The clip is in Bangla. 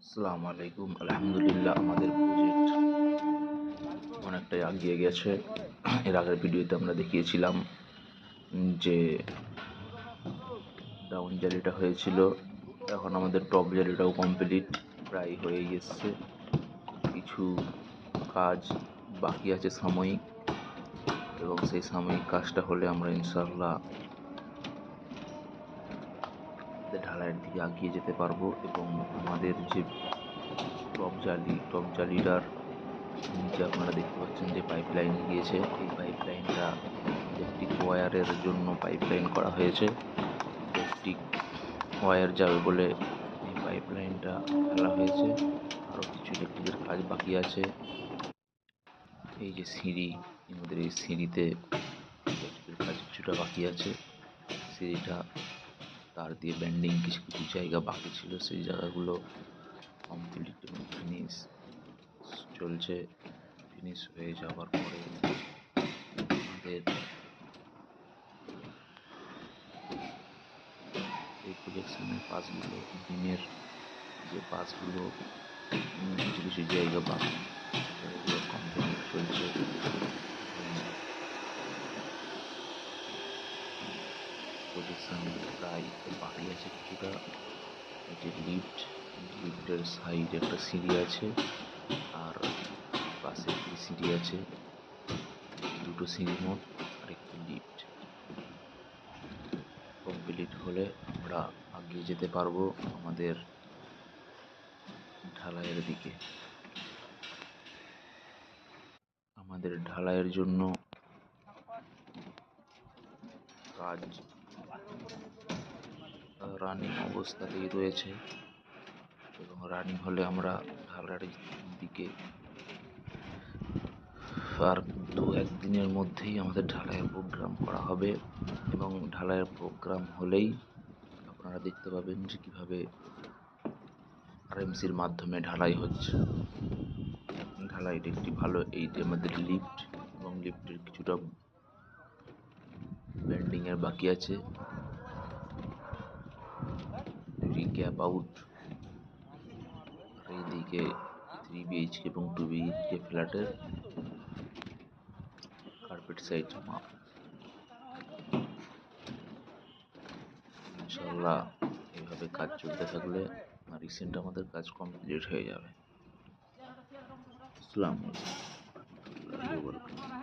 আসসালামু আলাইকুম। আলহামদুলিল্লাহ, আমাদের প্রজেক্ট অনেকটাই এগিয়ে গেছে। এর আগের ভিডিওতে আমরা দেখিয়েছিলাম যে ডাউন জালিটা হয়েছিল। এখন আমাদের টপ জালিটাও কমপ্লিট, প্রায় হয়ে গেছে। কিছু কাজ বাকি আছে সাময়িক, এবং সেই সাময়িক কাজটা হলে আমরা ইনশাআল্লাহ ঢালাইয়ের দিকে এগিয়ে যেতে পারবো। এবং আমাদের যে টপ জালিটার নিচে আপনারা দেখতে পাচ্ছেন যে পাইপলাইন গিয়েছে। এই পাইপলাইনটা ইলেকট্রিক ওয়্যারের জন্য পাইপলাইন করা হয়েছে। ইলেকট্রিক ওয়্যার যাবে বলে এই পাইপলাইনটা ফেলা হয়েছে। আরও কিছু ইলেকট্রিকের কাজ বাকি আছে। এই যে সিঁড়ি, আমাদের এই সিঁড়িতে ইলেকট্রিকের কাজ কিছুটা বাকি আছে। সিঁড়িটা তার দিয়ে ব্যান্ডিং কিছু কিছু জায়গা বাকি ছিল, সেই জায়গাগুলো কমপ্লিট এবং ফিনিশ চলছে। ফিনিশ হয়ে যাওয়ার পরে আমাদের এই প্রজেকশনের পাশগুলো, বিমের যে পাশগুলো কিছু কিছু জায়গা বাকি, জায়গাগুলো কমপ্লিট চলছে। প্রজেকশন প্রায় বাকি আছে কিছুটা। এই যে লিফটের সাইডে একটা সিঁড়ি আছে, আর পাশে একটি সিঁড়ি আছে, দুটো সিঁড়ি মোট, আর একটি লিফট। কমপ্লিট হলে আমরা এগিয়ে যেতে পারবো আমাদের ঢালাইয়ের দিকে। আমাদের ঢালাইয়ের জন্য কাজ রানিং অবস্থাতেই রয়েছে, এবং রানিং হলে আমরা ঢালাইয়ের দিকে আর 2-1 দিনের মধ্যেই আমাদের ঢালাইয়ের প্রোগ্রাম করা হবে। এবং ঢালাইয়ের প্রোগ্রাম হলেই আপনারা দেখতে পাবেন যে কীভাবে আরএমসির মাধ্যমে ঢালাই হচ্ছে। ঢালাইটা একটি ভালো, এইটি আমাদের লিফট, এবং লিফটের কিছুটা ব্যান্ডিংয়ের বাকি আছে। দুটি গ্যাপ আউট, আর এইদিকে 3 BHK এবং 2 BHK ফ্ল্যাটের কার্পেট সাইড মাপ। ইনশাআল্লাহ এইভাবে কাজ চলতে থাকলে রিসেন্ট আমাদের কাজ কমপ্লিট হয়ে যাবে। আসসালামু আলাইকুম।